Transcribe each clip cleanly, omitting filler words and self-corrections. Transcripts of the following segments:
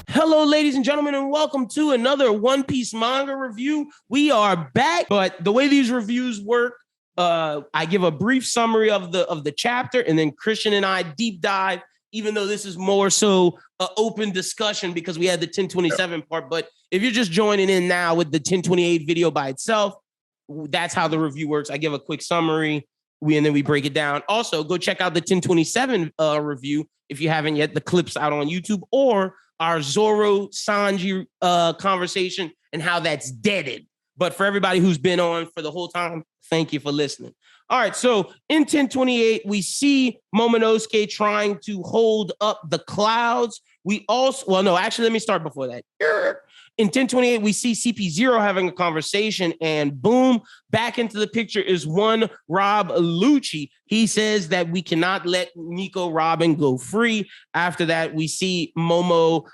Hello, ladies and gentlemen, and welcome to another One Piece manga review. We are back, but the way these reviews work, I give a brief summary of the chapter, and then Christian and I deep dive, even though this is more so an open discussion because we had the 1027 part. But if you're just joining in now with the 1028 video by itself, that's how the review works. I give a quick summary, and then we break it down. Also, go check out the 1027 review if you haven't yet. The clip's out on YouTube, or our Zoro Sanji conversation and how that's deaded. But for everybody who's been on for the whole time, thank you for listening. All right, so in 1028, we see Momonosuke trying to hold up the clouds. We also, well, no, actually, let me start before that. In 1028, we see CP0 having a conversation, and boom, back into the picture is one Rob Lucci. He says that we cannot let Nico Robin go free. After that, we see Momo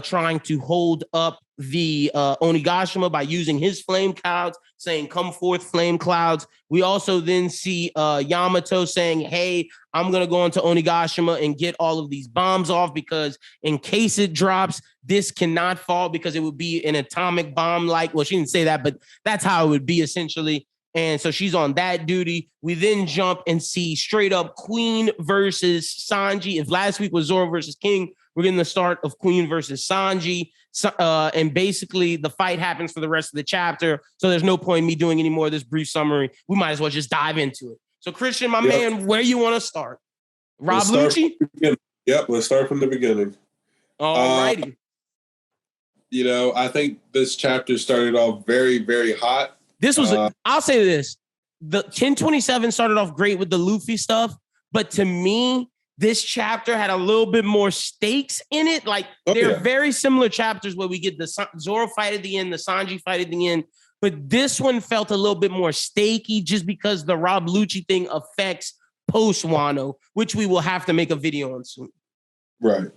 trying to hold up the Onigashima by using his flame clouds, saying, "Come forth, flame clouds." We also then see Yamato saying, "Hey, I'm going to go into Onigashima and get all of these bombs off because in case it drops, this cannot fall because it would be an atomic bomb like," well, she didn't say that, but that's how it would be essentially. And so she's on that duty. We then jump and see straight up Queen versus Sanji. If last week was Zoro versus King, we're getting the start of Queen versus Sanji. And basically the fight happens for the rest of the chapter. So there's no point in me doing any more of this brief summary. We might as well just dive into it. So Christian, my man, where you want to start? Rob Lucci? Yep, let's start from the beginning. All righty. I think this chapter started off very, very hot. This was, I'll say this. The 1027 started off great with the Luffy stuff, but to me, this chapter had a little bit more stakes in it. Like, they're very similar chapters where we get the Zoro fight at the end, the Sanji fight at the end, but this one felt a little bit more stakey just because the Rob Lucci thing affects post-Wano, which we will have to make a video on soon. Right.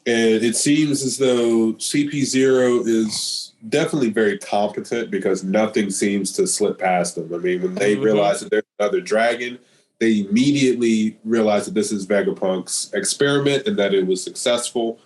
And it seems as though CP0 is definitely very competent because nothing seems to slip past them. I mean, when they realize that there's another dragon, they immediately realize that this is Vegapunk's experiment and that it was successful,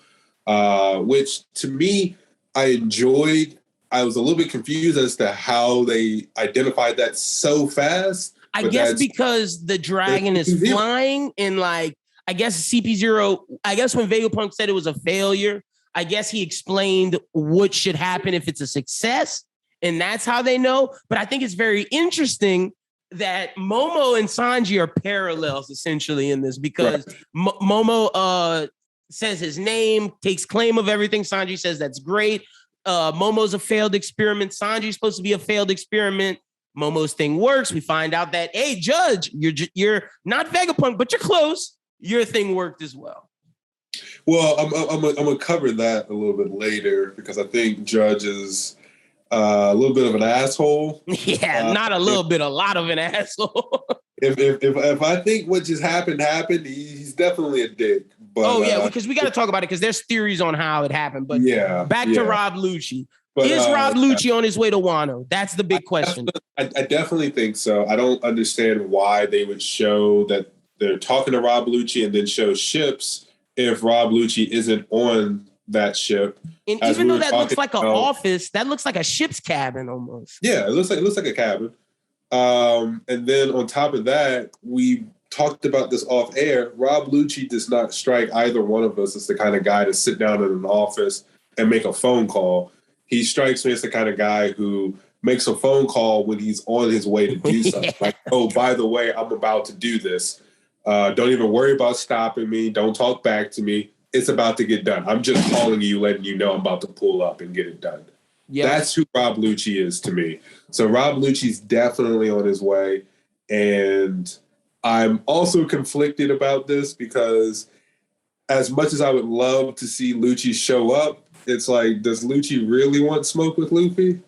which to me, I enjoyed. I was a little bit confused as to how they identified that so fast. I guess because the dragon is flying and like, I guess CP0, I guess when Vegapunk said it was a failure, I guess he explained what should happen if it's a success. And that's how they know. But I think it's very interesting that Momo and Sanji are parallels essentially in this because Momo says his name, takes claim of everything. Sanji says that's great. Momo's a failed experiment. Sanji's supposed to be a failed experiment. Momo's thing works. We find out that, hey, Judge, you're not Vegapunk, but you're close. Your thing worked as well. Well, I'm gonna cover that a little bit later because I think Judge is a little bit of an asshole. Yeah, not a little bit, a lot of an asshole. if I think what just happened, he's definitely a dick. But, because we got to talk about it because there's theories on how it happened. But back to Rob Lucci. Is Rob Lucci on his way to Wano? That's the big question. I definitely think so. I don't understand why they would show that they're talking to Rob Lucci and then show ships if Rob Lucci isn't on that ship. And even though that looks like an office, that looks like a ship's cabin almost. Yeah, it looks like a cabin. And then on top of that, we talked about this off air. Rob Lucci does not strike either one of us as the kind of guy to sit down in an office and make a phone call. He strikes me as the kind of guy who makes a phone call when he's on his way to do something. Like, oh, by the way, I'm about to do this. Don't even worry about stopping me. Don't talk back to me. It's about to get done. I'm just calling you, letting you know I'm about to pull up and get it done. Yep. That's who Rob Lucci is to me. So Rob Lucci's definitely on his way. And I'm also conflicted about this because as much as I would love to see Lucci show up, it's like, does Lucci really want smoke with Luffy?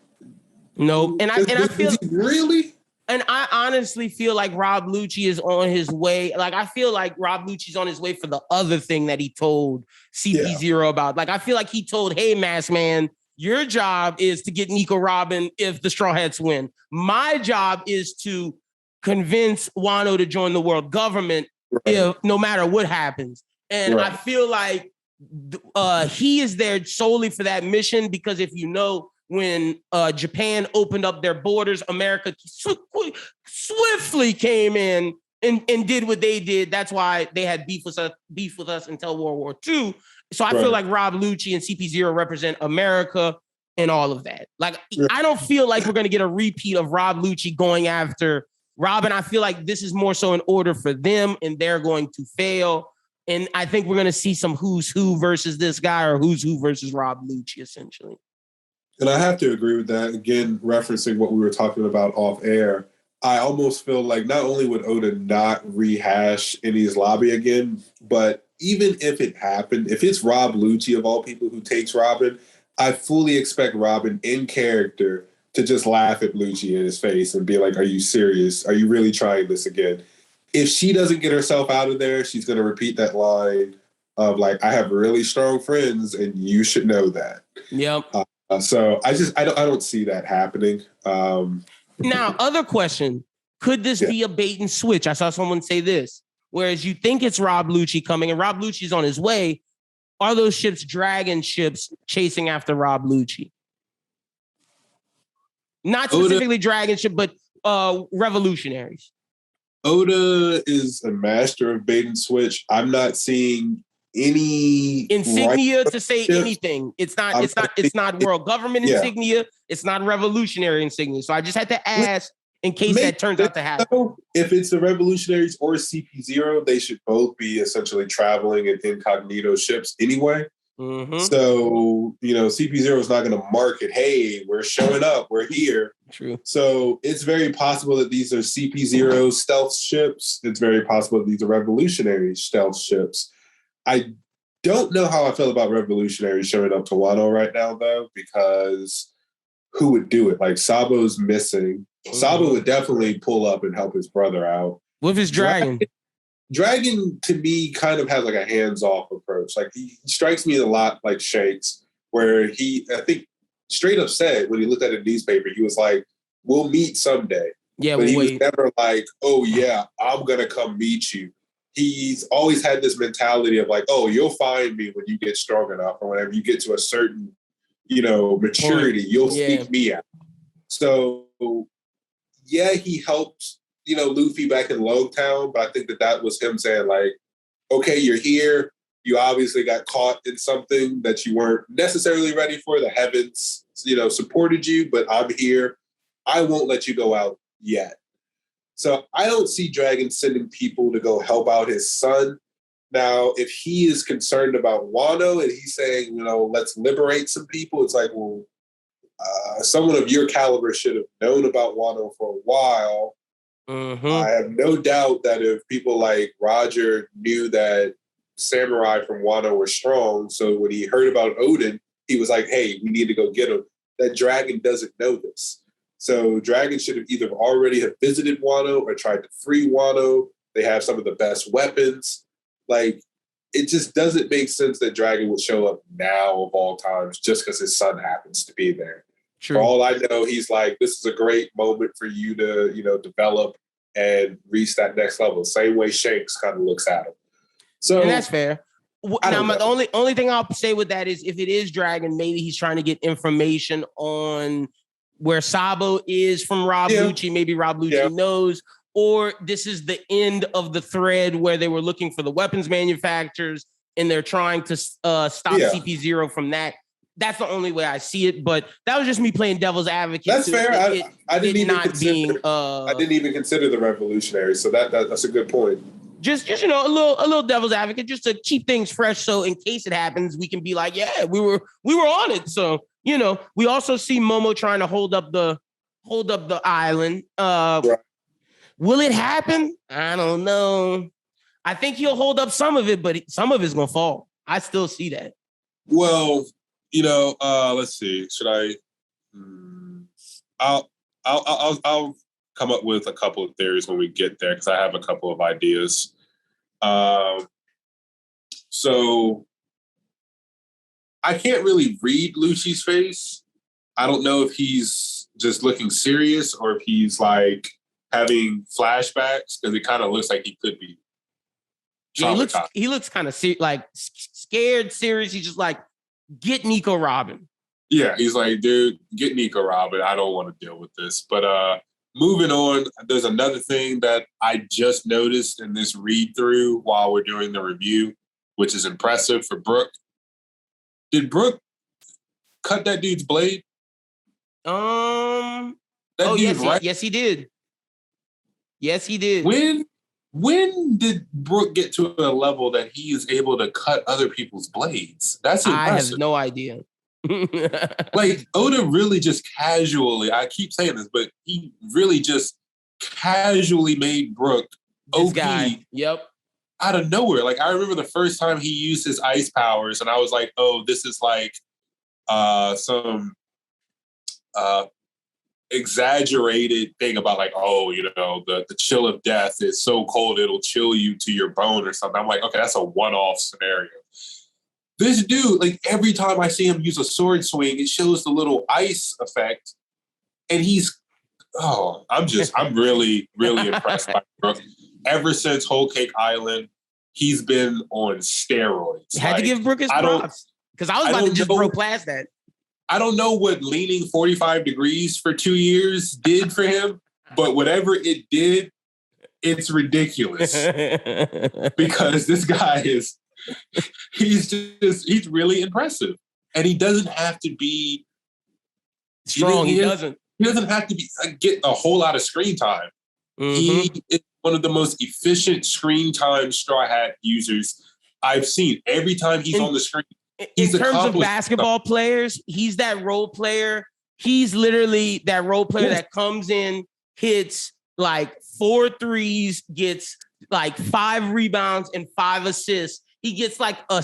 No. And I feel really? And I honestly feel like Rob Lucci is on his way. Like, I feel like Rob Lucci's on his way for the other thing that he told CP0 about. Like, I feel like he told, hey, Masked Man, your job is to get Nico Robin if the Straw Hats win. My job is to convince Wano to join the world government if no matter what happens. And I feel like he is there solely for that mission because if you know, when Japan opened up their borders, America swiftly came in and did what they did. That's why they had beef with us until World War II. So I feel like Rob Lucci and CP0 represent America and all of that. Like, I don't feel like we're going to get a repeat of Rob Lucci going after Robin. I feel like this is more so in order for them, and they're going to fail. And I think we're going to see some who's who versus this guy or who's who versus Rob Lucci, essentially. And I have to agree with that. Again, referencing what we were talking about off air, I almost feel like not only would Oda not rehash Enies Lobby again, but even if it happened, if it's Rob Lucci of all people who takes Robin, I fully expect Robin in character to just laugh at Lucci in his face and be like, are you serious? Are you really trying this again? If she doesn't get herself out of there, she's going to repeat that line of like, I have really strong friends and you should know that. Yep. So I don't see that happening. Now, other question, could this be a bait and switch? I saw someone say this, whereas you think it's Rob Lucci coming and Rob Lucci's on his way. Are those ships dragon ships chasing after Rob Lucci? Not specifically dragon ship, but revolutionaries. Oda is a master of bait and switch. I'm not seeing any insignia to say anything. It's not world government insignia. It's not revolutionary insignia. So I just had to ask in case that turns out to happen. If it's the revolutionaries or CP0, they should both be essentially traveling in incognito ships anyway. Mm-hmm. So, CP0 is not going to market, hey, we're showing up, we're here. True. So it's very possible that these are CP0 stealth ships. It's very possible that these are revolutionary stealth ships. I don't know how I feel about revolutionaries showing up to Wano right now, though, because who would do it? Like, Sabo's missing. Mm-hmm. Sabo would definitely pull up and help his brother out. With his dragon. Dragon, to me, kind of has like a hands-off approach. Like, he strikes me a lot like Shanks, where I think, straight up said when he looked at a newspaper, he was like, we'll meet someday. Yeah, but he was never like, oh, yeah, I'm going to come meet you. He's always had this mentality of like, oh, you'll find me when you get strong enough or whenever you get to a certain, maturity, you'll seek me out. So, yeah, he helped, Luffy back in Logtown, but I think that was him saying like, okay, you're here. You obviously got caught in something that you weren't necessarily ready for. The heavens, supported you, but I'm here. I won't let you go out yet. So I don't see Dragon sending people to go help out his son. Now, if he is concerned about Wano and he's saying, let's liberate some people, it's like, well, someone of your caliber should have known about Wano for a while. Mm-hmm. I have no doubt that if people like Roger knew that samurai from Wano were strong, so when he heard about Odin, he was like, hey, we need to go get him. That Dragon doesn't know this. So Dragon should have either already have visited Wano or tried to free Wano. They have some of the best weapons. Like, it just doesn't make sense that Dragon would show up now of all times just because his son happens to be there. True. For all I know, he's like, this is a great moment for you to, develop and reach that next level. Same way Shanks kind of looks at him. So and that's fair. Now, the only thing I'll say with that is if it is Dragon, maybe he's trying to get information on where Sabo is from Rob Lucci. Maybe Rob Lucci knows, or this is the end of the thread where they were looking for the weapons manufacturers and they're trying to stop CP0 from that. That's the only way I see it, but that was just me playing devil's advocate. That's fair. I didn't even consider the revolutionary, so that's a good point. Just a little devil's advocate, just to keep things fresh. So in case it happens, we can be like, yeah, we were on it. So we also see Momo trying to hold up the island. Right. Will it happen? I don't know. I think he'll hold up some of it, but some of it's gonna fall. I still see that. Well, let's see. Should I? I'll come up with a couple of theories when we get there because I have a couple of ideas. So I can't really read Lucci's face. I don't know if he's just looking serious or if he's like having flashbacks because it kind of looks like he could be. Yeah, he looks kind of like scared, serious. He's just like, get Nico Robin. Yeah, he's like, dude, get Nico Robin. I don't want to deal with this. But moving on, there's another thing that I just noticed in this read through while we're doing the review, which is impressive for Brooke. Did Brooke cut that dude's blade? Yes, he did. Yes, he did. When did Brooke get to a level that he is able to cut other people's blades? That's impressive. I have no idea. Like, Oda really just casually, I keep saying this, but he really just casually made Brooke OP Yep. out of nowhere. Like, I remember the first time he used his ice powers, and I was like, oh, this is like some exaggerated thing about like, oh, you know, the chill of death is so cold it'll chill you to your bone or something. I'm like, okay, that's a one-off scenario. This dude, like every time I see him use a sword swing, it shows the little ice effect. And I'm really, really impressed by Brooke. Ever since Whole Cake Island, he's been on steroids. Had to give Brooke his props. Because I was about to just throw past that. I don't know what leaning 45 degrees for 2 years did for him, but whatever it did, it's ridiculous. Because this guy he's really impressive. And he doesn't have to be strong. He doesn't have to be get a whole lot of screen time. Mm-hmm. He is one of the most efficient screen time Straw Hat users I've seen. Every time he's on the screen, in terms of basketball players, he's that role player. He's literally that role player that comes in, hits like 4 threes, gets like 5 rebounds and 5 assists. He gets like a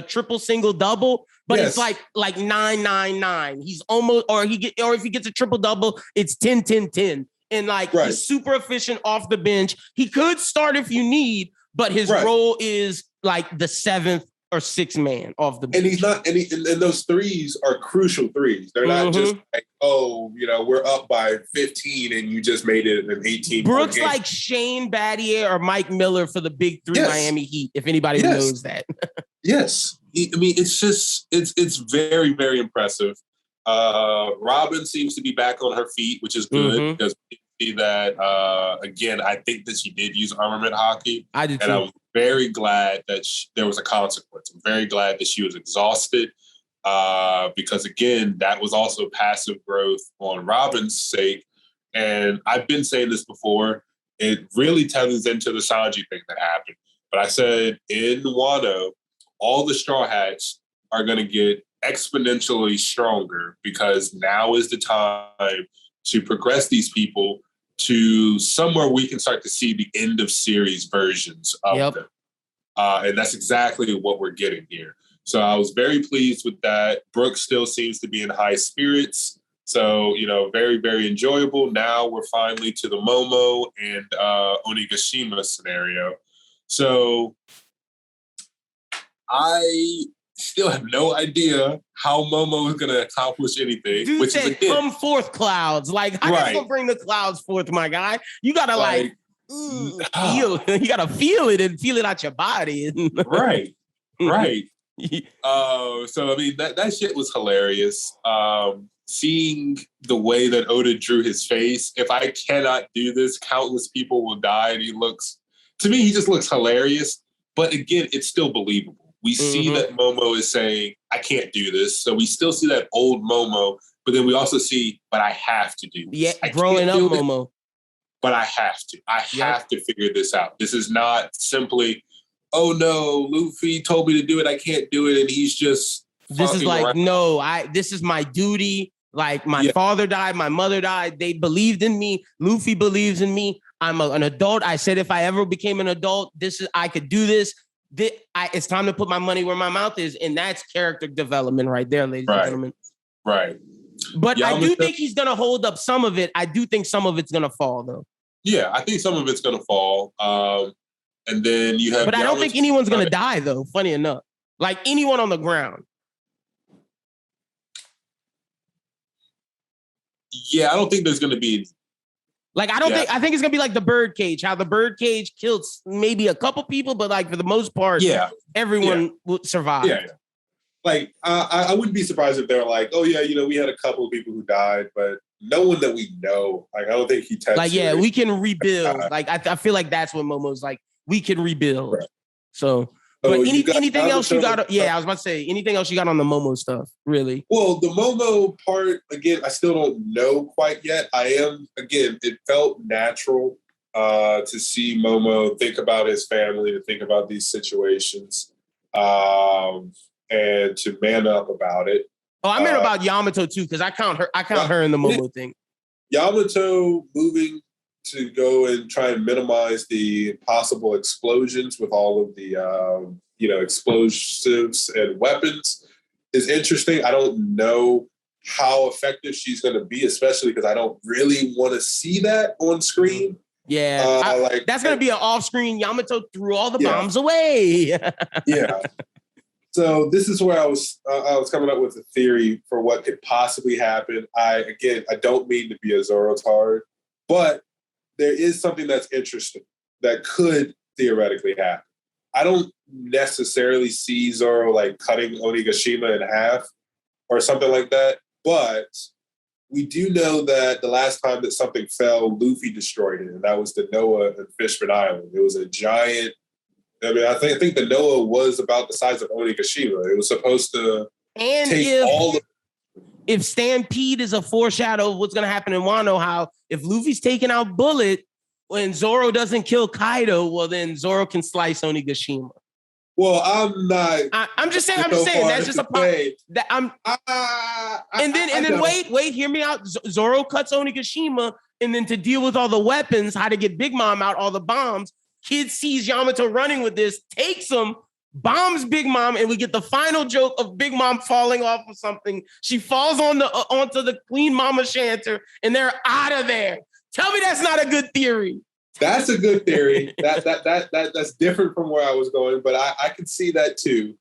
triple single double, but it's like 9-9-9. He's almost, or if he gets a triple double, it's 10-10-10. And like he's super efficient off the bench. He could start if you need, but his role is like the 7th or 6th man off the bench. And he's not, and those threes are crucial threes. They're not just like, oh, you know, we're up by 15 and you just made it an 18. Brooks like Shane Battier or Mike Miller for the big 3 Miami Heat, if anybody knows that. Yes. I mean, it's very, very impressive. Robin seems to be back on her feet, which is good because we see that, again, I think that she did use armament hockey. I did too. And I was very glad that there was a consequence. I'm very glad that she was exhausted because, again, that was also passive growth on Robin's sake. And I've been saying this before. It really tethers into the Sanji thing that happened. But I said in Wano, all the Straw Hats are going to get exponentially stronger because now is the time to progress these people to somewhere we can start to see the end of series versions of them. And that's exactly what we're getting here. So I was very pleased with that. Brooke still seems to be in high spirits. So, you know, very, very enjoyable. Now we're finally to the Momo and Onigashima scenario. So I still have no idea how Momo is going to accomplish anything. Dude which said, come forth, clouds. Like, how you going to bring the clouds forth, my guy? You got to feel. You got to feel it and feel it out your body. Right. So, I mean, that shit was hilarious. Seeing the way that Oda drew his face, if I cannot do this, countless people will die. And he just looks hilarious. But again, it's still believable. We see that Momo is saying, I can't do this. So we still see that old Momo, but then we also see, but I have to do this. Yeah, growing up Momo. But I have to. I have to figure this out. This is not simply, oh no, Luffy told me to do it. I can't do it. And he's just this is like, around. This is my duty. Like my father died, my mother died. They believed in me. Luffy believes in me. I'm an adult. I said if I ever became an adult, I could do this. It's time to put my money where my mouth is, and that's character development right there, ladies and gentlemen. Right. But I do think he's going to hold up some of it. I do think some of it's going to fall, though. Yeah, I think some of it's going to fall. And then you have... But I don't think anyone's going to die, though, funny enough. Like, anyone on the ground. Yeah, I don't think there's going to be Like, I think it's gonna be like the birdcage, how the birdcage killed maybe a couple people, but like for the most part, everyone would survive. Yeah. Like, I wouldn't be surprised if they were like, oh yeah, we had a couple of people who died, but no one that we know. Like, I don't think he tested. Like, yeah, we can rebuild. Like, I feel like that's what Momo's like. We can rebuild. Right. So. But anything else you got? Yeah, I was about to say, anything else you got on the Momo stuff, really? Well, the Momo part, again, I still don't know quite yet. It felt natural to see Momo think about his family, to think about these situations, and to man up about it. Oh, I meant about Yamato, too, because I count her in the Momo thing. Yamato moving to go and try and minimize the possible explosions with all of the explosives and weapons is interesting. I don't know how effective she's going to be, especially because I don't really want to see that on screen. Yeah, that's going to be an off-screen. Yamato threw all the bombs away. Yeah. So this is where I was coming up with a theory for what could possibly happen. I don't mean to be a Zoro-tard, but there is something that's interesting that could theoretically happen. I don't necessarily see Zoro like cutting Onigashima in half or something like that, but we do know that the last time that something fell, Luffy destroyed it, and that was the Noah and Fishman Island. It was a giant. I mean, I think the Noah was about the size of Onigashima. It was supposed to take all of. If Stampede is a foreshadow of what's going to happen in Wano, how if Luffy's taking out Bullet, when Zoro doesn't kill Kaido, well, then Zoro can slice Onigashima. Well, I'm not. I'm just saying. That's just a part. That I'm. And then wait. Hear me out. Zoro cuts Onigashima, and then to deal with all the weapons, how to get Big Mom out, all the bombs. Kid sees Yamato running with this, takes him, bombs Big Mom, and we get the final joke of Big Mom falling off of something. She falls onto the Queen Mama Shanter, and they're out of there. Tell me that's not a good theory. That's a good theory. That's different from where I was going, but I can see that too.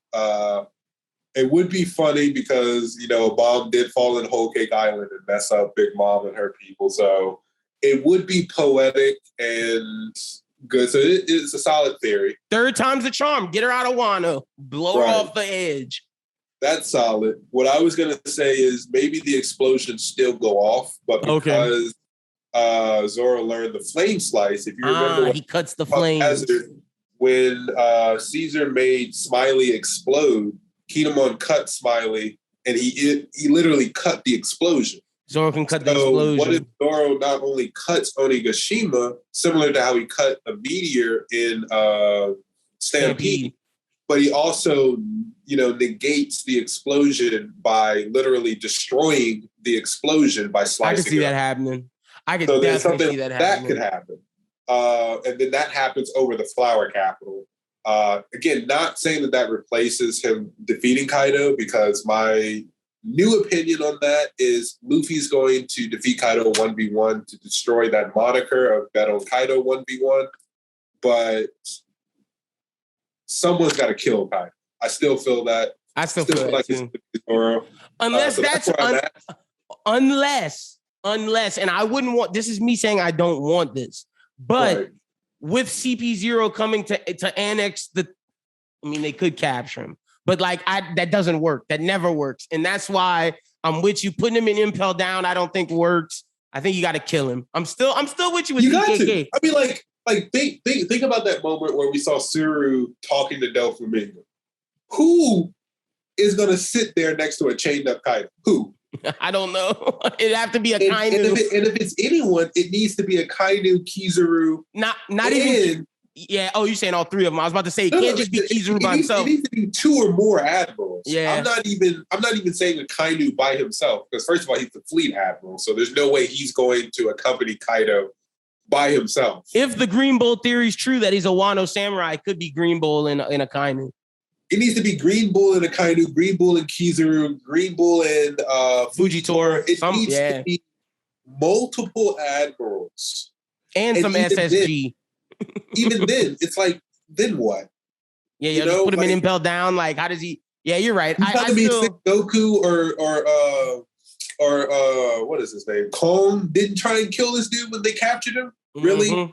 It would be funny because a bomb did fall in Whole Cake Island and mess up Big Mom and her people. So it would be poetic and good. So it's a solid theory. Third time's the charm. Get her out of Wano. Blow her off the edge. That's solid. What I was going to say is maybe the explosions still go off, but because Zoro learned the flame slice, if you remember, he cuts the flame. When Caesar made Smiley explode, Kinemon cut Smiley, and he literally cut the explosion. Zoro can cut the explosion. What if Zoro not only cuts Onigashima, similar to how he cut a meteor in Stampede, but he also, negates the explosion by literally destroying the explosion by slicing it. I can see that happening. I could definitely see that happening. That could happen. And then that happens over the Flower Capital. Again, not saying that replaces him defeating Kaido, because my new opinion on that is Luffy's going to defeat Kaido 1v1 to destroy that moniker of Battle Kaido 1v1. But someone's got to kill Kaido. I still feel that. I still feel like it's Zoro. Unless unless, and I wouldn't want, this is me saying I don't want this, but with CP0 coming to annex they could capture him, but that doesn't work. That never works. And that's why I'm with you. Putting him in Impel Down, I don't think works. I think you got to kill him. I'm still with you with DKK. I mean, think about that moment where we saw Suru talking to Doflamingo. Who is going to sit there next to a chained up Kaido? Who? I don't know. It'd have to be a Kainu. And if it's anyone, it needs to be a Kainu, Kizaru. Not even. Yeah. Oh, you're saying all three of them. I was about to say it can't just be Kizaru by himself. It needs to be two or more admirals. Yeah. I'm not even saying a Kainu by himself, because first of all, he's the fleet admiral, so there's no way he's going to accompany Kaido by himself. If the Green Bull theory is true that he's a Wano samurai, it could be Green Bull in a Kainu. It needs to be Green Bull and Akainu, Green Bull and Kizaru, Green Bull and Fujitora. It needs to be multiple admirals. And some SSG. Even then, it's like, then what? Yeah, you just put him in Impel Down. Like, how does he? Yeah, you're right. He's got to be Goku or what is his name? Kong didn't try and kill this dude when they captured him. Really? Mm-hmm.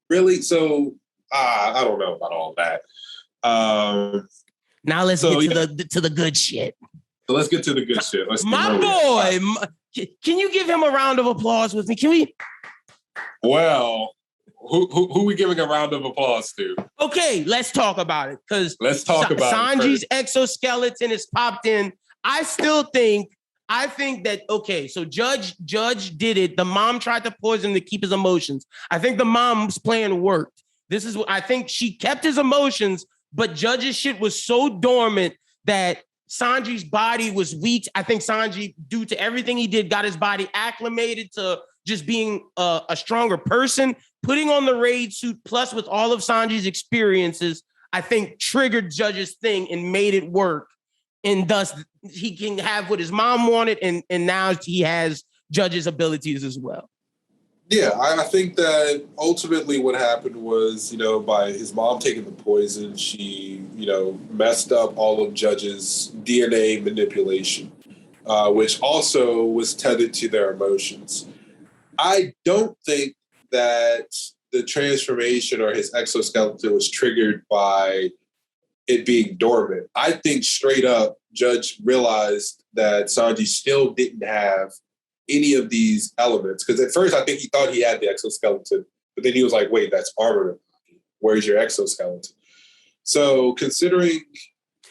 Really? So I don't know about all that. Now let's get to the good shit. So let's get to the good shit. My boy, can you give him a round of applause with me? Can we? Well, who we giving a round of applause to? Okay, let's talk about it. Because let's talk about Sanji's exoskeleton is popped in. I think that, okay, so Judge did it. The mom tried to poison him to keep his emotions. I think the mom's plan worked. This is what I think. She kept his emotions, but Judge's shit was so dormant that Sanji's body was weak. I think Sanji, due to everything he did, got his body acclimated to just being a stronger person. Putting on the raid suit, plus with all of Sanji's experiences, I think triggered Judge's thing and made it work. And thus, he can have what his mom wanted, and now he has Judge's abilities as well. Yeah, I think that ultimately what happened was, by his mom taking the poison, she, messed up all of Judge's DNA manipulation, which also was tethered to their emotions. I don't think that the transformation or his exoskeleton was triggered by it being dormant. I think straight up, Judge realized that Sanji still didn't have any of these elements. Because at first, I think he thought he had the exoskeleton, but then he was like, wait, that's armor. Where's your exoskeleton? So considering...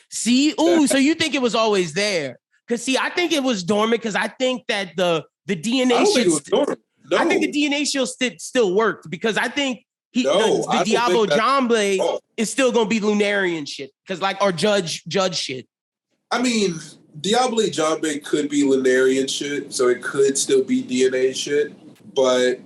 so you think it was always there. Because, I think it was dormant because I think that the DNA... I don't think it was dormant. No. I think the DNA shield still worked because I think the Diablo Jambe is still going to be Lunarian shit. Because or Judge shit. I mean... Diablo Jambe could be Lunarian shit, so it could still be DNA shit. But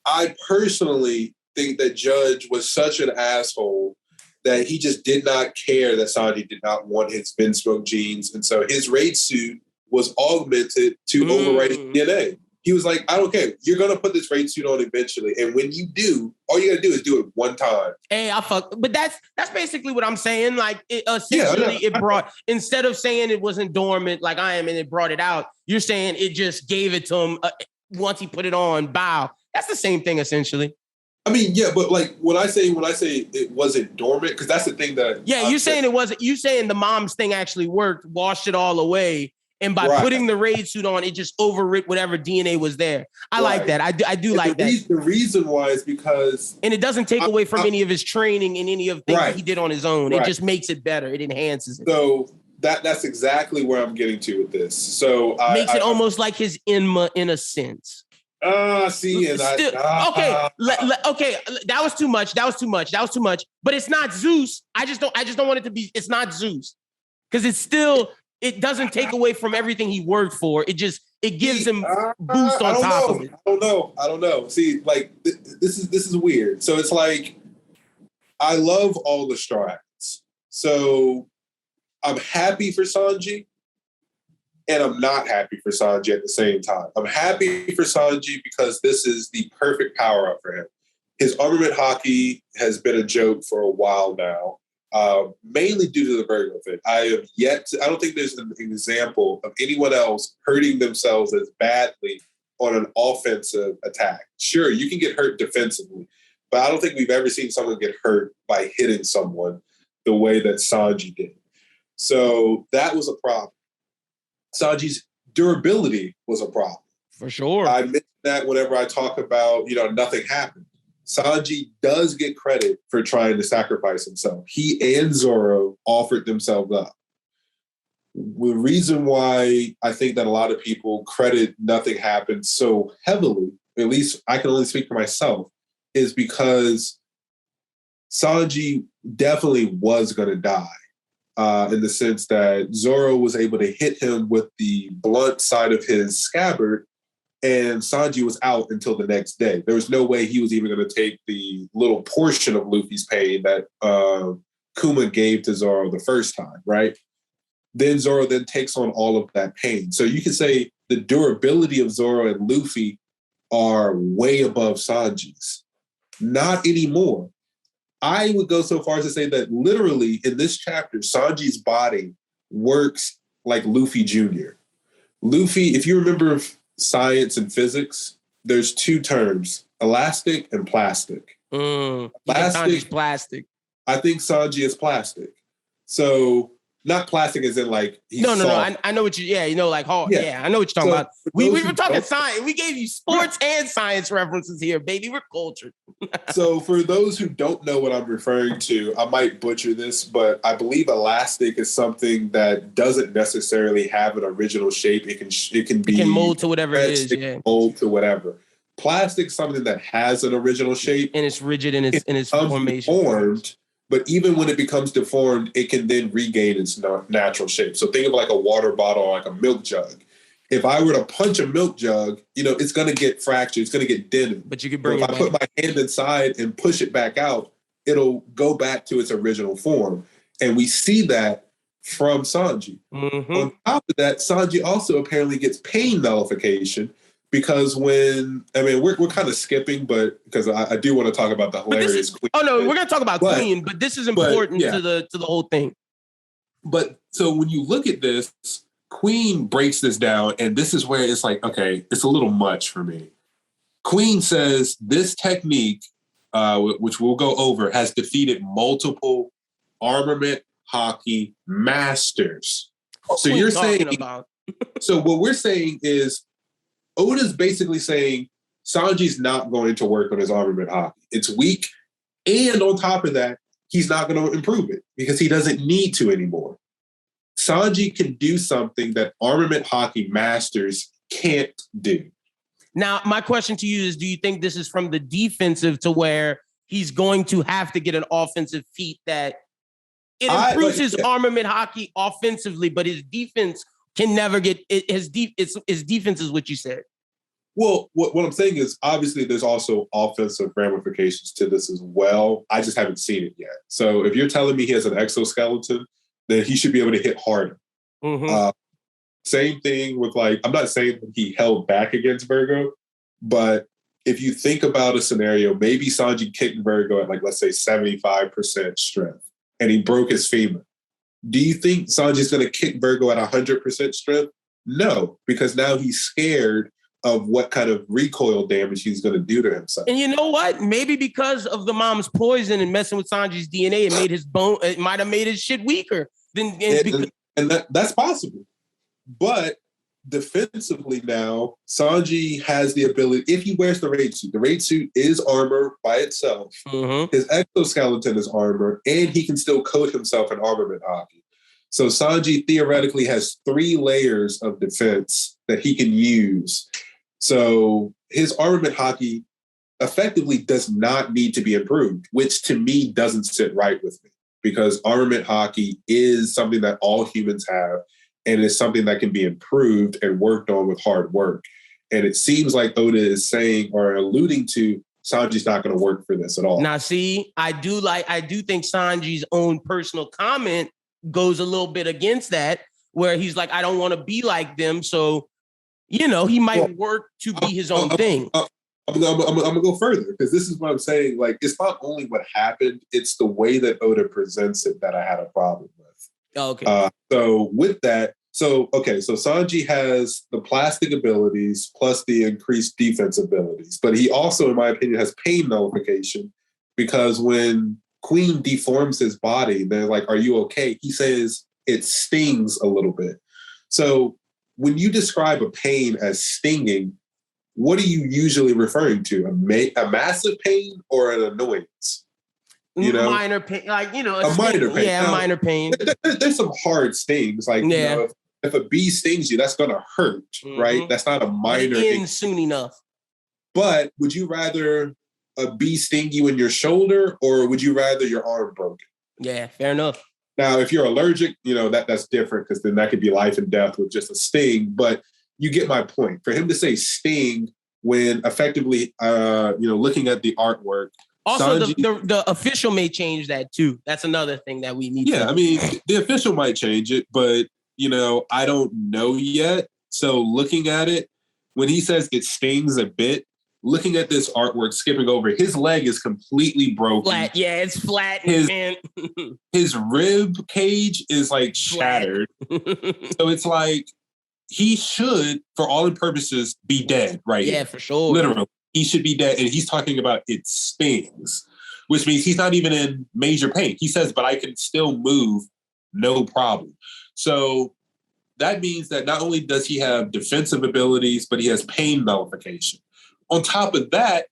I personally think that Judge was such an asshole that he just did not care that Sanji did not want his Vinsmoke genes. And so his raid suit was augmented to overwrite his DNA. He was like, I don't care. You're going to put this raid suit on eventually. And when you do, all you got to do is do it one time. Hey, but that's basically what I'm saying. It brought, instead of saying it wasn't dormant like I am and it brought it out, you're saying it just gave it to him once he put it on, bow. That's the same thing, essentially. I mean, yeah, but when I say it wasn't dormant, because that's the thing that... Yeah, you're saying it wasn't, you saying the mom's thing actually worked, washed it all away. And by putting the raid suit on, it just overwrit whatever DNA was there. I like that. I do like that. The reason why is because... And it doesn't take away from any of his training and any of things that he did on his own. Right. It just makes it better. It enhances it. So that's exactly where I'm getting to with this. So makes it almost like his Enma in a sense. Okay, that was too much. But it's not Zeus. I just don't want it to be. It's not Zeus because it's still... It doesn't take away from everything he worked for. It gives him boost on top of it. I don't know. See, this is weird. So it's like, I love all the strides. So I'm happy for Sanji, and I'm not happy for Sanji at the same time. I'm happy for Sanji because this is the perfect power up for him. His armament hockey has been a joke for a while now. Mainly due to the Virgo thing. I don't think there's an example of anyone else hurting themselves as badly on an offensive attack. Sure, you can get hurt defensively, but I don't think we've ever seen someone get hurt by hitting someone the way that Sanji did. So that was a problem. Sanji's durability was a problem. For sure. I mentioned that whenever I talk about, nothing happened. Sanji does get credit for trying to sacrifice himself. He and Zoro offered themselves up. The reason why I think that a lot of people credit nothing happened so heavily, at least I can only speak for myself, is because Sanji definitely was going to die in the sense that Zoro was able to hit him with the blunt side of his scabbard, and Sanji was out until the next day. There was no way he was even going to take the little portion of Luffy's pain that Kuma gave to Zoro the first time, right? Then Zoro then takes on all of that pain. So you could say the durability of Zoro and Luffy are way above Sanji's. Not anymore. I would go so far as to say that literally in this chapter, Sanji's body works like Luffy Jr. Luffy, if you remember science and physics, there's two terms, elastic and plastic. You think Sanji's plastic? I think Sanji is plastic. So not plastic as in like he's no. soft. I know what you. Yeah, like hard. Yeah, I know what you're talking about. We were talking science. We gave you sports and science references here, baby. We're cultured. So for those who don't know what I'm referring to, I might butcher this, but I believe elastic is something that doesn't necessarily have an original shape. It can mold to whatever it is. Yeah, mold to whatever. Plastic is something that has an original shape and it's rigid in its formation. Deformed, but even when it becomes deformed, it can then regain its natural shape. So think of like a water bottle or like a milk jug. If I were to punch a milk jug, it's going to get fractured. It's going to get dented. But you could bring it back. If I put my hand inside and push it back out, it'll go back to its original form. And we see that from Sanji. Mm-hmm. On top of that, Sanji also apparently gets pain nullification because we're kind of skipping, but because I do want to talk about the hilarious Queen. Oh no, we're going to talk about Queen, but this is important to the whole thing. But so when you look at this, Queen breaks this down, and this is where it's like, okay, it's a little much for me. Queen says this technique, which we'll go over, has defeated multiple armament hockey masters. So you're saying, so what we're saying is Oda's basically saying Sanji's not going to work on his armament hockey. It's weak. And on top of that, he's not going to improve it because he doesn't need to anymore. Sanji can do something that armament hockey masters can't do. Now, my question to you is, do you think this is from the defensive to where he's going to have to get an offensive feat that it improves his armament hockey offensively, but his defense can never get it. His defense is what you said. Well, what I'm saying is obviously there's also offensive ramifications to this as well. I just haven't seen it yet. So if you're telling me he has an exoskeleton, then he should be able to hit harder. Mm-hmm. Same thing with I'm not saying that he held back against Virgo, but if you think about a scenario, maybe Sanji kicked Virgo at let's say 75% strength and he broke his femur. Do you think Sanji's going to kick Virgo at 100% strength? No, because now he's scared of what kind of recoil damage he's going to do to himself. And you know what? Maybe because of the mom's poison and messing with Sanji's DNA, it might have made his shit weaker. That's possible. But defensively now, Sanji has the ability, if he wears the raid suit is armor by itself. Mm-hmm. His exoskeleton is armor, and he can still coat himself in armament hockey. So Sanji theoretically has 3 layers of defense that he can use. So his armament hockey effectively does not need to be improved, which to me doesn't sit right with me because armament hockey is something that all humans have. And it's something that can be improved and worked on with hard work. And it seems like Oda is saying or alluding to Sanji's not going to work for this at all. Now, see, I do think Sanji's own personal comment goes a little bit against that, where he's like, I don't want to be like them. So, he might work to be his own thing. I'm going to go further because this is what I'm saying. It's not only what happened, it's the way that Oda presents it that I had a problem with. Okay. So with that, so Sanji has the plastic abilities plus the increased defense abilities, but he also, in my opinion, has pain nullification because when Queen deforms his body, they're like, "Are you okay?" He says it stings a little bit. So when you describe a pain as stinging, what are you usually referring to? A massive pain or an annoyance? Minor pain, a minor pain. Yeah, a minor pain. There's some hard stings. If a bee stings you, that's going to hurt, right? That's not a minor. It soon enough. But would you rather a bee sting you in your shoulder or would you rather your arm broken? Yeah, fair enough. Now, if you're allergic, that's different because then that could be life and death with just a sting. But you get my point. For him to say sting when effectively, looking at the artwork, also, the official may change that too. That's another thing that we need. Yeah, the official might change it, but I don't know yet. So looking at it, when he says it stings a bit, looking at this artwork, skipping over, his leg is completely broken. Flat, yeah, it's flat. His rib cage is shattered. So it's he should, for all intents and purposes, be dead right Yeah, here. for sure. Literally. He should be dead. And he's talking about it stings, which means he's not even in major pain. He says, but I can still move, no problem. So that means that not only does he have defensive abilities, but he has pain nullification. On top of that,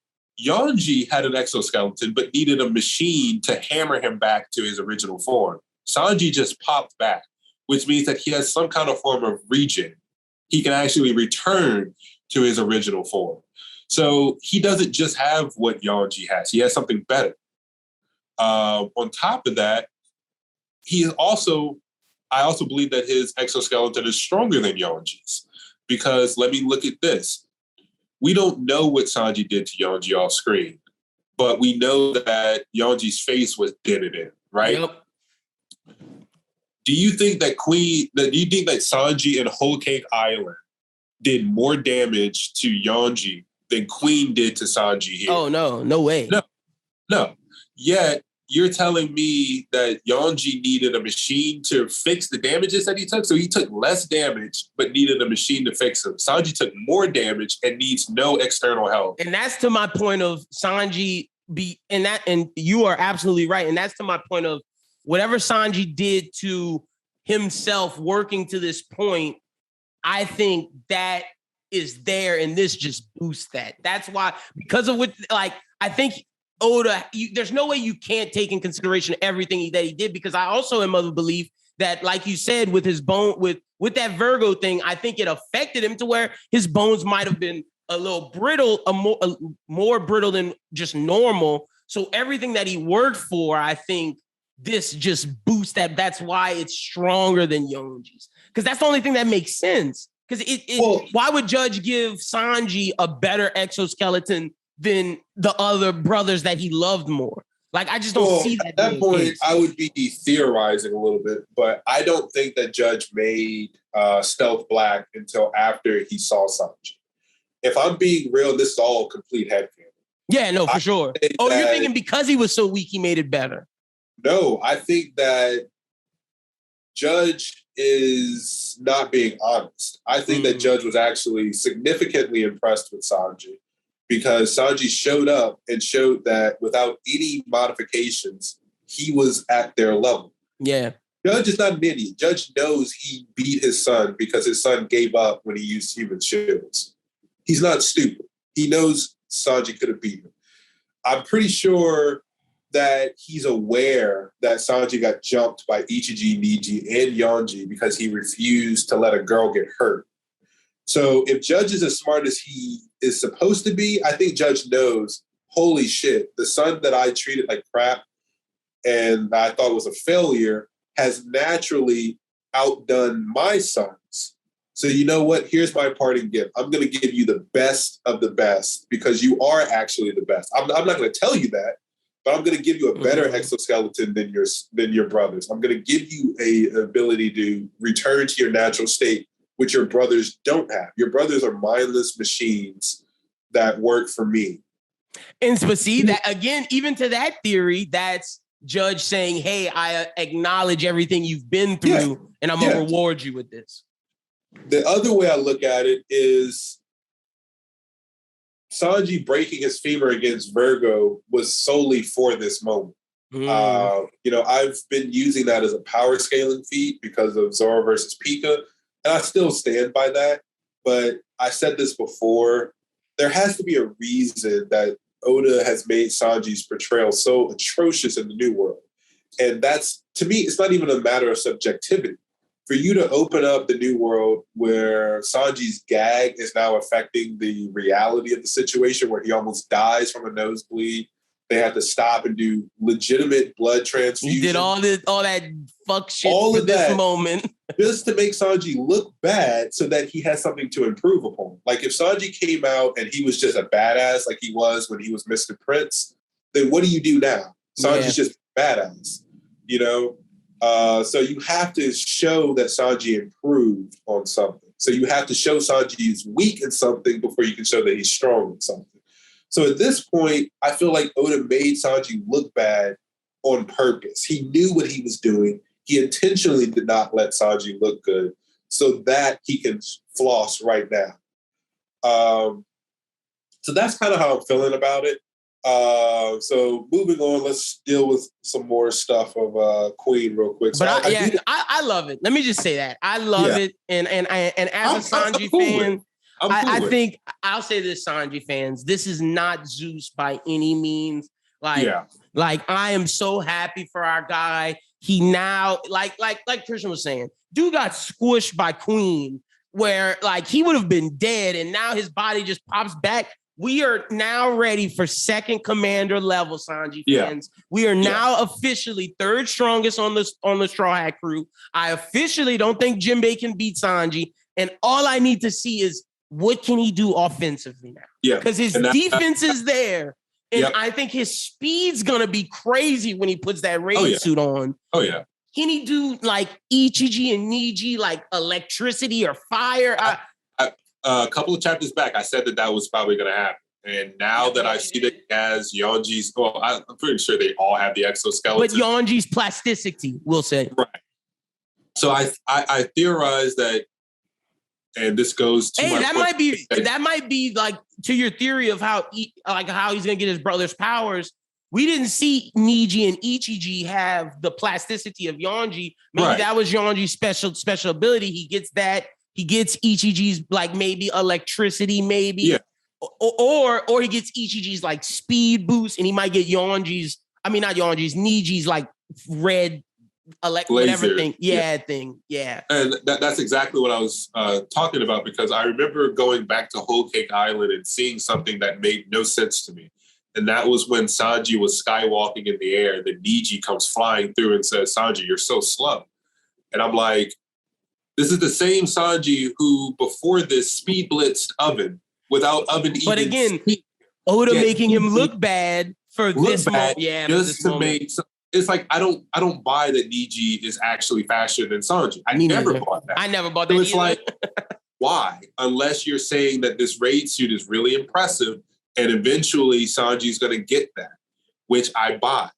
Yonji had an exoskeleton, but needed a machine to hammer him back to his original form. Sanji just popped back, which means that he has some kind of form of regen. He can actually return to his original form. So he doesn't just have what Yonji has. He has something better. On top of that, I also believe that his exoskeleton is stronger than Yonji's, because let me look at this. We don't know what Sanji did to Yonji off screen, but we know that Yonji's face was dented in, right? Yep. Do you think that Sanji and Whole Cake Island did more damage to Yonji than Queen did to Sanji here? Oh, no way. No. Yet you're telling me that Yonji needed a machine to fix the damages that he took? So he took less damage, but needed a machine to fix him. Sanji took more damage and needs no external help. And that's to my point of Sanji and you are absolutely right. And that's to my point of whatever Sanji did to himself working to this point, I think that is there, and this just boosts that. That's why, because of what, like, I think Oda, there's no way you can't take in consideration everything that he did, because I also am of the belief that, like you said, with his bone, with that Virgo thing, I think it affected him to where his bones might have been a little brittle, more brittle than just normal. So everything that he worked for, I think this just boosts that. That's why it's stronger than Yonji's, because that's the only thing that makes sense. Because why would Judge give Sanji a better exoskeleton than the other brothers that he loved more? Like, I just don't see that. At that point, I would be theorizing a little bit, but I don't think that Judge made Stealth Black until after he saw Sanji. If I'm being real, this is all complete headcanon. Yeah, no, for sure. Oh, you're thinking because he was so weak, he made it better. No, I think that Judge is not being honest. I think that Judge was actually significantly impressed with Sanji, because Sanji showed up and showed that without any modifications, he was at their level. Yeah. Judge is not an idiot. Judge knows he beat his son because his son gave up when he used human shields. He's not stupid. He knows Sanji could have beat him. I'm pretty sure that he's aware that Sanji got jumped by Ichiji, Niji, and Yonji because he refused to let a girl get hurt. So if Judge is as smart as he is supposed to be, I think Judge knows, holy shit, the son that I treated like crap and I thought was a failure has naturally outdone my sons. So you know what? Here's my parting gift. I'm going to give you the best of the best because you are actually the best. I'm not going to tell you that, but I'm going to give you a better exoskeleton than your brothers. I'm going to give you an ability to return to your natural state, which your brothers don't have. Your brothers are mindless machines that work for me. But see, that again, even to that theory, that's Judge saying, hey, I acknowledge everything you've been through, and I'm going to reward you with this. The other way I look at it is Sanji breaking his femur against Virgo was solely for this moment. I've been using that as a power scaling feat because of Zoro versus Pika, and I still stand by that. But I said this before, there has to be a reason that Oda has made Sanji's portrayal so atrocious in the New World. And that's, to me, it's not even a matter of subjectivity. For you to open up the New World where Sanji's gag is now affecting the reality of the situation, where he almost dies from a nosebleed, they have to stop and do legitimate blood transfusion. He did all that fuck shit all for of this that, moment. just to make Sanji look bad so that he has something to improve upon. Like if Sanji came out and he was just a badass like he was when he was Mr. Prince, then what do you do now? Sanji's just badass, you know? So you have to show that Sanji improved on something. So you have to show Sanji is weak in something before you can show that he's strong in something. So at this point, I feel like Oda made Sanji look bad on purpose. He knew what he was doing. He intentionally did not let Sanji look good so that he can floss right now. So that's kind of how I'm feeling about it. So moving on, let's deal with some more stuff of Queen real quick. So But I love it. Let me just say that I love it, and as a Sanji fan, I think I'll say this, Sanji fans, this is not Zeus by any means. Like I am so happy for our guy. He now, like Christian was saying, dude got squished by Queen, where like he would have been dead, and now his body just pops back. We are now ready for second commander level, Sanji fans. We are now officially third strongest on the Straw Hat crew. I officially don't think Jinbei can beat Sanji, and all I need to see is what can he do offensively now? Yeah, because his defense is there, and I think his speed's gonna be crazy when he puts that raid suit on. Oh yeah. Can he do like Ichiji and Niji, like electricity or fire? A couple of chapters back, I said that was probably going to happen. And now that I see that he has Yonji's, well, I'm pretty sure they all have the exoskeleton. But Yonji's plasticity, we'll say. Right. So I theorize that, and this goes to that might be like to your theory of how he's going to get his brother's powers. We didn't see Niji and Ichiji have the plasticity of Yonji. Maybe that was Yonji's special ability. He gets that. He gets Ichiji's like maybe electricity, maybe, or he gets Ichiji's like speed boost, and he might get Niji's like red whatever thing, thing. And that's exactly what I was talking about, because I remember going back to Whole Cake Island and seeing something that made no sense to me, and that was when Sanji was skywalking in the air. The Niji comes flying through and says, "Sanji, you're so slow," and I'm like, this is the same Sanji who, before this, speed blitzed Oven without Oven even. But again, Oda making him look bad for this moment. Yeah, just to make. It's like I don't buy that Niji is actually faster than Sanji. I never bought that. I never bought that. So it's like, why? Unless you're saying that this raid suit is really impressive, and eventually Sanji's going to get that, which I buy.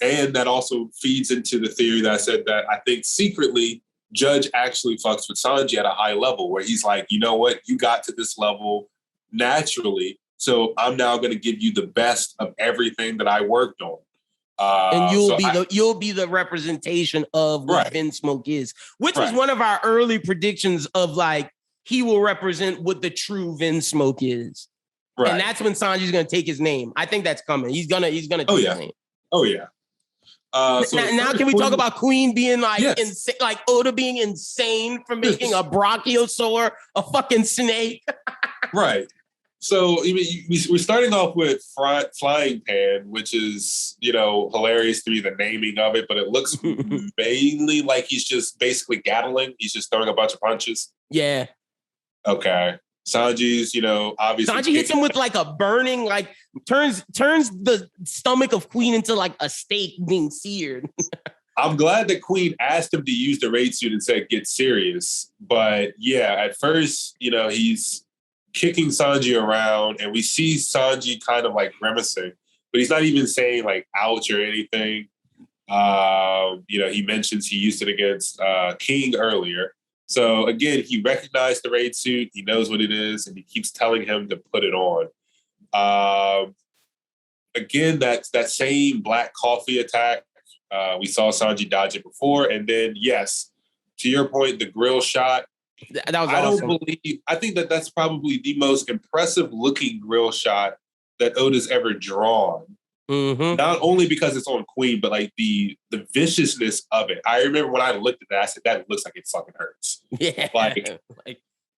And that also feeds into the theory that I said that I think secretly Judge actually fucks with Sanji at a high level, where he's like, you know what, you got to this level naturally, so I'm now going to give you the best of everything that I worked on. And you'll be the representation of what Vinsmoke is, which was one of our early predictions of like he will represent what the true Vinsmoke is. Right. And that's when Sanji's going to take his name. I think that's coming. He's gonna take his name. Oh yeah. So now can we talk about Queen being like insane, like Oda being insane for making a brachiosaur a fucking snake? Right. So we're starting off with Flying Pan, which is, hilarious to me, the naming of it, but it looks mainly like he's just basically Gatling. He's just throwing a bunch of punches. Yeah. Okay. Sanji's, obviously. Sanji hits him with like a burning, like turns the stomach of Queen into like a steak being seared. I'm glad that Queen asked him to use the raid suit and said, get serious. But yeah, at first, he's kicking Sanji around and we see Sanji kind of like grimacing, but he's not even saying like ouch or anything. He mentions he used it against King earlier. So again, he recognized the raid suit. He knows what it is, and he keeps telling him to put it on. Again, that's that same black coffee attack. We saw Sanji dodge it before, and then yes, to your point, the grill shot. That was awesome. I think that's probably the most impressive looking grill shot that Oda's ever drawn. Mm-hmm. Not only because it's on Queen, but like the viciousness of it. I remember when I looked at that, I said, that looks like it fucking hurts. Yeah. Like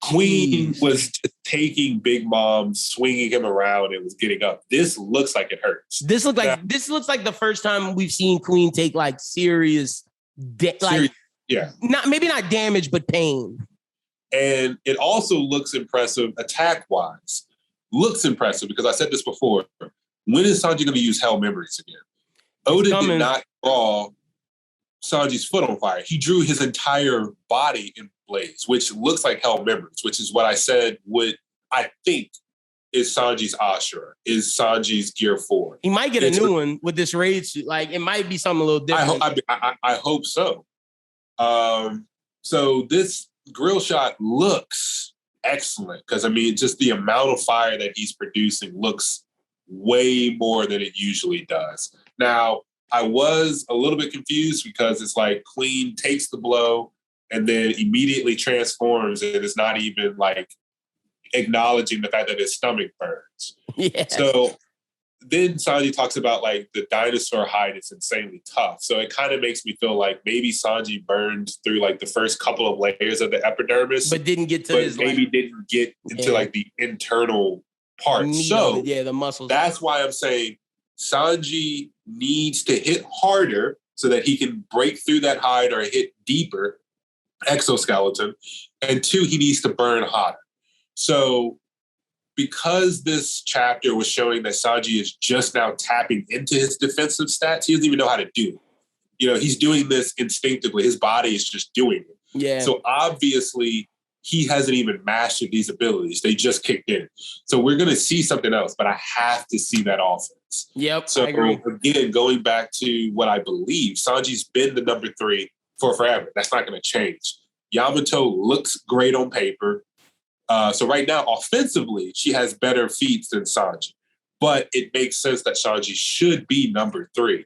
Queen was just taking Big Mom, swinging him around, and was getting up. This looks like it hurts. This looks like the first time we've seen Queen take like serious maybe not damage, but pain. And it also looks impressive attack-wise. Looks impressive because I said this before. When is Sanji going to use Hell Memories again? Oda did not draw Sanji's foot on fire. He drew his entire body in blaze, which looks like Hell Memories, which is what I said what I think is Sanji's Ashura, is Sanji's Gear 4. He might get a new one with this raid suit. Like, it might be something a little different. I hope so. So this grill shot looks excellent because, I mean, just the amount of fire that he's producing looks way more than it usually does. Now, I was a little bit confused because it's like Queen takes the blow and then immediately transforms and it's not even like acknowledging the fact that his stomach burns. Yes. So then Sanji talks about like the dinosaur hide is insanely tough. So it kind of makes me feel like maybe Sanji burned through like the first couple of layers of the epidermis, but didn't get to his maybe didn't get into like the internal parts. So the muscles. That's why I'm saying Sanji needs to hit harder so that he can break through that hide or hit deeper exoskeleton. And 2, he needs to burn hotter. So because this chapter was showing that Sanji is just now tapping into his defensive stats, he doesn't even know how to do it. You know, he's doing this instinctively. His body is just doing it. Yeah. So obviously he hasn't even mastered these abilities. They just kicked in. So we're going to see something else, but I have to see that offense. Yep. So I agree. Again, going back to what I believe, Sanji's been the number 3 for forever. That's not going to change. Yamato looks great on paper. So right now, offensively, she has better feats than Sanji. But it makes sense that Sanji should be number 3.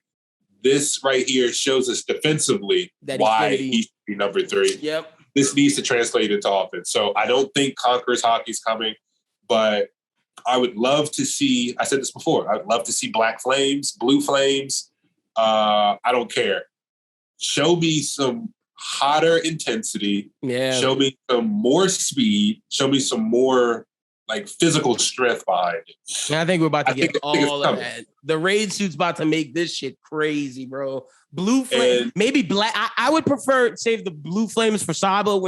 This right here shows us defensively why he should be number 3. Yep. This needs to translate into offense. So I don't think Conqueror's Hockey's coming, but I would love to see, I said this before, I'd love to see black flames, blue flames. I don't care. Show me some hotter intensity. Yeah. Show me some more speed. Show me some more like physical strength behind it. And I think we're about to get all of that. The raid suit's about to make this shit crazy, bro. Blue flame, maybe black. I would prefer save the blue flames for Sabo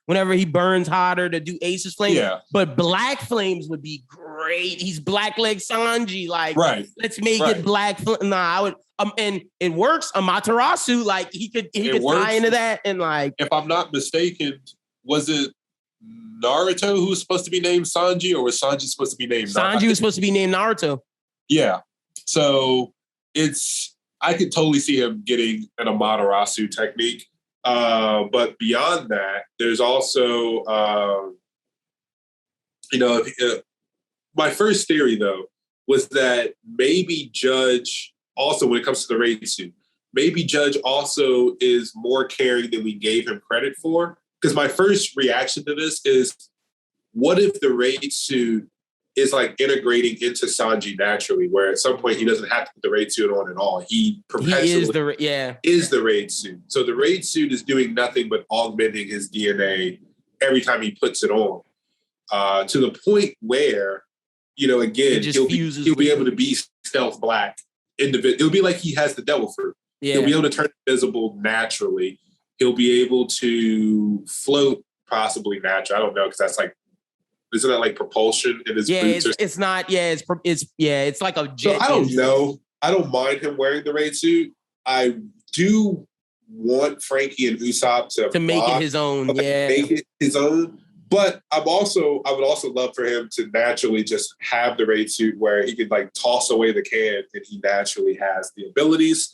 whenever he burns hotter to do Ace's flame. Yeah. But black flames would be great. He's black leg Sanji. Like, let's make it black. Nah, I would. And it works. Amaterasu, like he could tie into that. And like, if I'm not mistaken, was it Naruto who was supposed to be named Sanji, or was Sanji supposed to be named Sanji was supposed to be named Naruto. Yeah. So I could totally see him getting an Amaterasu technique. But beyond that, there's also, my first theory though, was that maybe Judge also, when it comes to the raid suit, maybe Judge also is more caring than we gave him credit for. Because my first reaction to this is, what if the raid suit is like integrating into Sanji naturally, where at some point he doesn't have to put the raid suit on at all. He perpetually is the raid suit. So the raid suit is doing nothing but augmenting his DNA every time he puts it on, to the point where, again, he'll be able to be stealth black. It'll be like he has the devil fruit. Yeah. He'll be able to turn invisible naturally. He'll be able to float possibly natural. I don't know, because that's like, isn't that like propulsion in his boots? It's not. Yeah, it's like a jet. So I don't know. I don't mind him wearing the raid suit. I do want Frankie and Usopp to make it his own. Make it his own. But I would also love for him to naturally just have the raid suit where he could like toss away the can and he naturally has the abilities.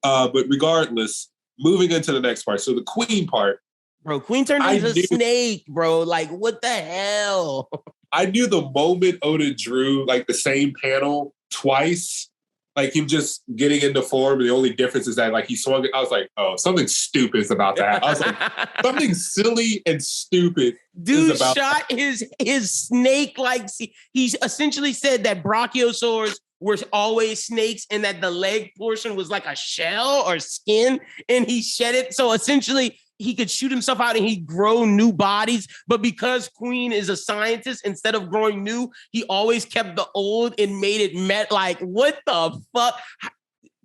But regardless, moving into the next part. So the Queen part. Bro, Queen turned into a snake, bro. Like, what the hell? I knew the moment Oda drew like the same panel twice, like him just getting into form. And the only difference is that like he swung it. I was like, oh, something stupid is about that. I was like, something silly and stupid. Dude shot his snake. Like, he essentially said that brachiosaurs were always snakes and that the leg portion was like a shell or skin, and he shed it. So essentially, he could shoot himself out and he'd grow new bodies. But because Queen is a scientist, instead of growing new, he always kept the old and made it like, what the fuck?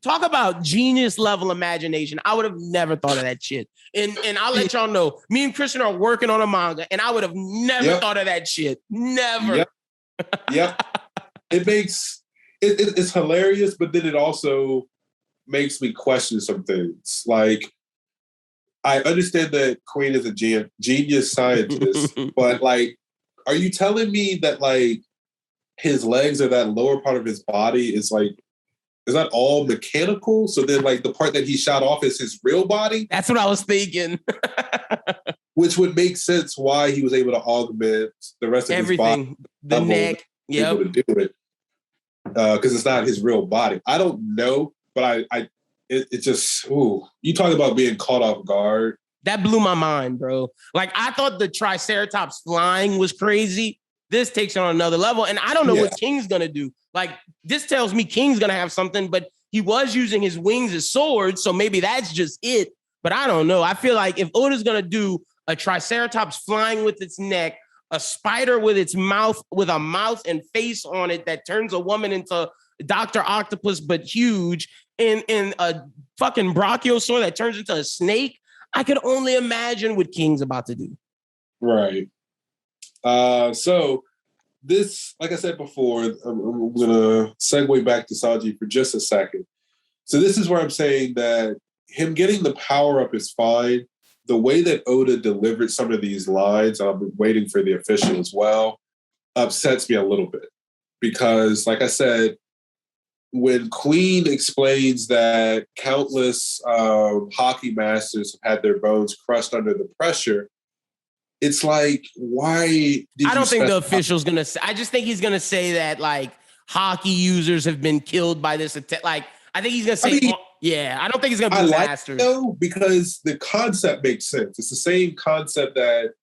Talk about genius level imagination. I would have never thought of that shit. And I'll let y'all know, me and Christian are working on a manga and I would have never thought of that shit. Never. Yep. It's hilarious, but then it also makes me question some things. Like, I understand that Queen is a genius scientist, but like, are you telling me that like his legs or that lower part of his body is that all mechanical? So then like the part that he shot off is his real body? That's what I was thinking. which would make sense why he was able to augment the rest of everything, his body. the neck, able to do it because it's not his real body. I don't know, but it just you talk about being caught off guard. That blew my mind, bro. Like, I thought the Triceratops flying was crazy. This takes it on another level. And I don't know what King's going to do. Like, this tells me King's going to have something, but he was using his wings as swords, so maybe that's just it. But I don't know. I feel like if Oda's going to do a Triceratops flying with its neck, a spider with its mouth, with a mouth and face on it that turns a woman into Dr. Octopus, but huge, and a fucking brachiosaur that turns into a snake, I could only imagine what King's about to do. Right. So this, like I said before, I'm going to segue back to Sanji for just a second. So this is where I'm saying that him getting the power up is fine. The way that Oda delivered some of these lines, and I've been waiting for the official as well, upsets me a little bit. Because, like I said, when Queen explains that countless hockey masters have had their bones crushed under the pressure, it's like, why did I don't think the official's going to say, I just think he's going to say that, like, hockey users have been killed by this attack. Like, I think he's going to say, I don't think he's going to be masters. Though, because the concept makes sense. It's the same concept that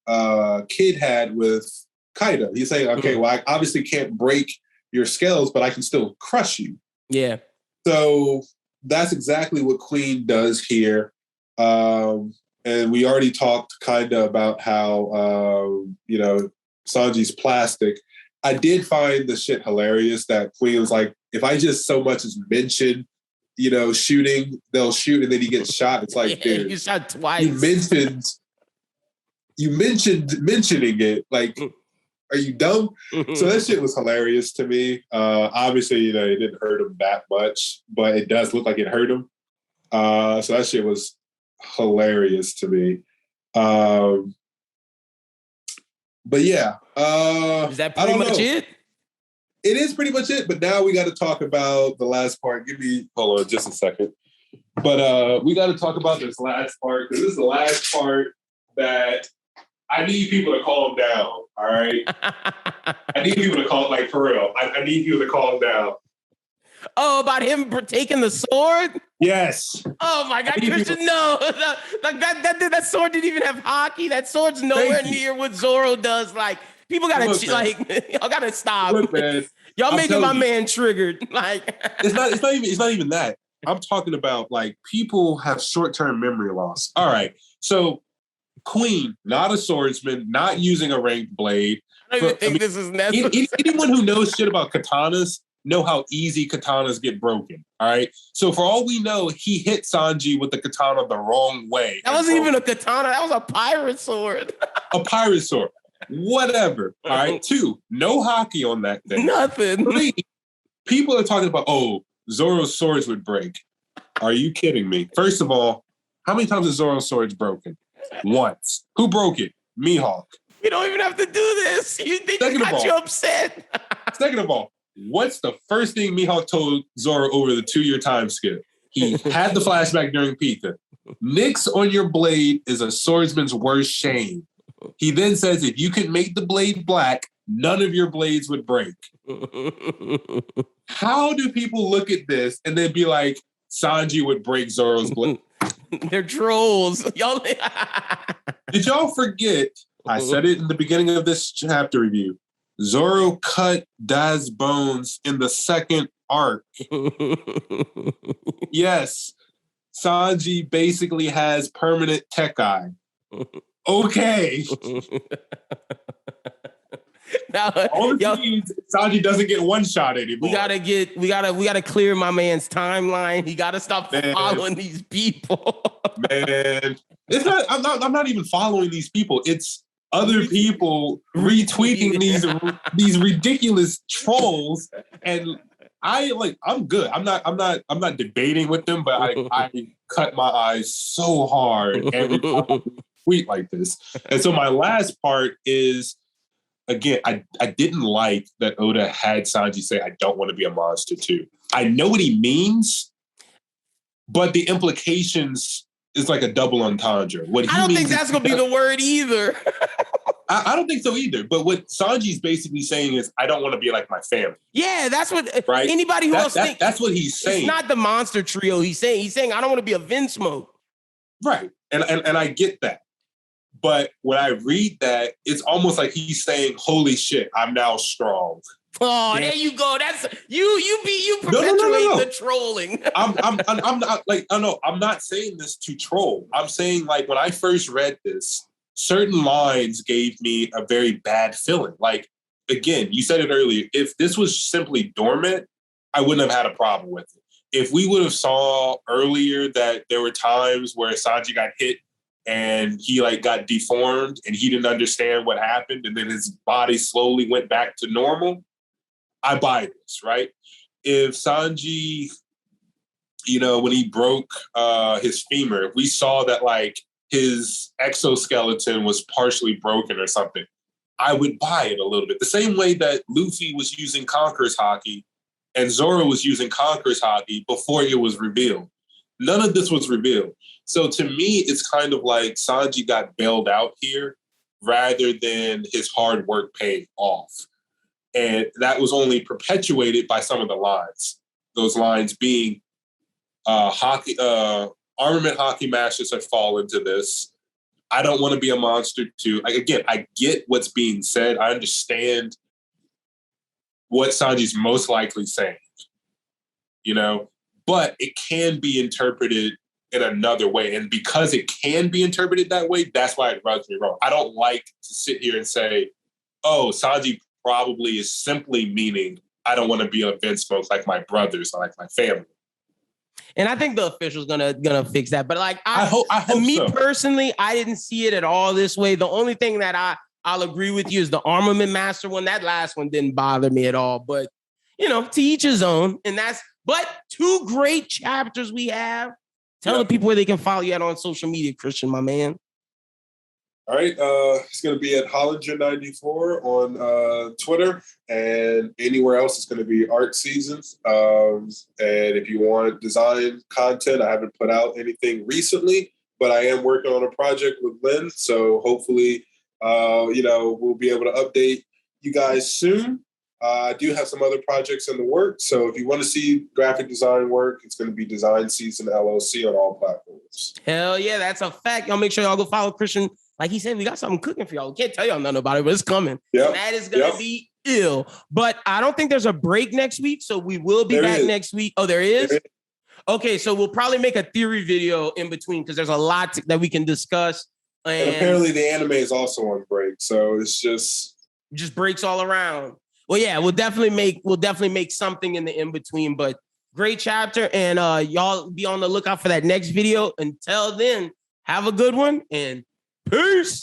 Kid had with Kaido. He's saying, okay, well, I obviously can't break your scales, but I can still crush you. Yeah. So that's exactly what Queen does here. And we already talked kind of about how, Sanji's plastic. I did find the shit hilarious that Queen was like, if I just so much as mention, shooting, they'll shoot and then he gets shot. It's like, dude, you shot twice. You mentioned mentioning it. Like, are you dumb? So that shit was hilarious to me. Obviously, it didn't hurt him that much, but it does look like it hurt him. So that shit was hilarious to me. But yeah. Is that pretty much it? It is pretty much it, but now we got to talk about the last part. Hold on just a second. But we got to talk about this last part, because this is the last part that I need people to calm down, all right? I need people to calm, like, for real. I need people to calm down. Oh, about him taking the sword? Yes. Oh my God, Christian, no. That sword didn't even have hockey. That sword's nowhere near what Zoro does. Like, people gotta y'all gotta stop. Look, man, y'all making my man triggered. Like, it's not even that. I'm talking about, like, people have short-term memory loss. All right. So Queen, not a swordsman, not using a ranked blade. I don't think this is necessary. Anyone who knows shit about katanas know how easy katanas get broken. All right. So for all we know, he hit Sanji with the katana the wrong way. That wasn't even a katana. That was a pirate sword. A pirate sword. Whatever. All right. 2, no hockey on that thing. Nothing. 3, people are talking about, Zoro's swords would break. Are you kidding me? First of all, how many times has Zoro's swords broken? Once. Who broke it? Mihawk. You don't even have to do this. They just got you upset. Second of all, what's the first thing Mihawk told Zoro over the 2-year time skip? He had the flashback during Pika. Nicks on your blade is a swordsman's worst shame. He then says, if you can make the blade black, none of your blades would break. How do people look at this and then be like, Sanji would break Zoro's blade? They're trolls. Y'all. Did y'all forget? I said it in the beginning of this chapter review. Zoro cut Daz's bones in the second arc. Yes. Sanji basically has permanent tech eye. Okay. Now, Sanji doesn't get one shot anymore. We gotta clear my man's timeline. He gotta stop following these people. Man, I'm not even following these people. It's other people retweeting these ridiculous trolls, and I'm good. I'm not debating with them, but I cut my eyes so hard every time I tweet like this. And so my last part is, again, I didn't like that Oda had Sanji say, I don't want to be a monster too. I know what he means, but the implications it's like a double entendre. I don't think that's going to be the word either. I don't think so either. But what Sanji's basically saying is, I don't want to be like my family. Yeah, that's what right? Anybody who else thinks. That's what he's saying. It's not the monster trio. He's saying I don't want to be a Vinsmoke. Right. And I get that. But when I read that, it's almost like he's saying, holy shit, I'm now strong. Oh, there you go. That's you perpetuate the trolling. I'm not like, I'm not saying this to troll. I'm saying, like, when I first read this, certain lines gave me a very bad feeling. Like, again, you said it earlier, if this was simply dormant, I wouldn't have had a problem with it. If we would have saw earlier that there were times where Sanji got hit and he like got deformed and he didn't understand what happened and then his body slowly went back to normal, I buy this, right? If Sanji, when he broke his femur, if we saw that like his exoskeleton was partially broken or something, I would buy it a little bit. The same way that Luffy was using Conqueror's Haki and Zoro was using Conqueror's Haki before it was revealed. None of this was revealed. So to me, it's kind of like Sanji got bailed out here rather than his hard work paying off. And that was only perpetuated by some of the lines. Those lines being armament hockey masters have fallen to this. I don't want to be a monster too. Like, again, I get what's being said. I understand what Sanji's most likely saying, but it can be interpreted in another way. And because it can be interpreted that way, that's why it rubs me wrong. I don't like to sit here and say, oh, Sanji probably is simply meaning I don't want to be a Vinsmoke like my brothers or like my family. And I think the official's gonna fix that. But like I hope so. Personally, I didn't see it at all this way. The only thing that I'll agree with you is the armament master one. That last one didn't bother me at all. But to each his own. But 2 great chapters we have. Tell the people where they can follow you at on social media, Christian, my man. All right, it's going to be at Hollinger94 on Twitter, and anywhere else it's going to be Art Seasons. And if you want design content, I haven't put out anything recently, but I am working on a project with Lynn, so hopefully, we'll be able to update you guys soon. I do have some other projects in the works, so if you want to see graphic design work, it's going to be Design Season LLC on all platforms. Hell yeah, that's a fact. Y'all make sure y'all go follow Christian. Like he said, we got something cooking for y'all. We can't tell y'all nothing about it, but it's coming. Yep. That is going to be ill. But I don't think there's a break next week, so we will be back next week. Oh, there is? Okay, so we'll probably make a theory video in between because there's a lot that we can discuss. And apparently the anime is also on break, so it's just breaks all around. Well, yeah, we'll definitely make something in the in between. But great chapter, and y'all be on the lookout for that next video. Until then, have a good one and peace.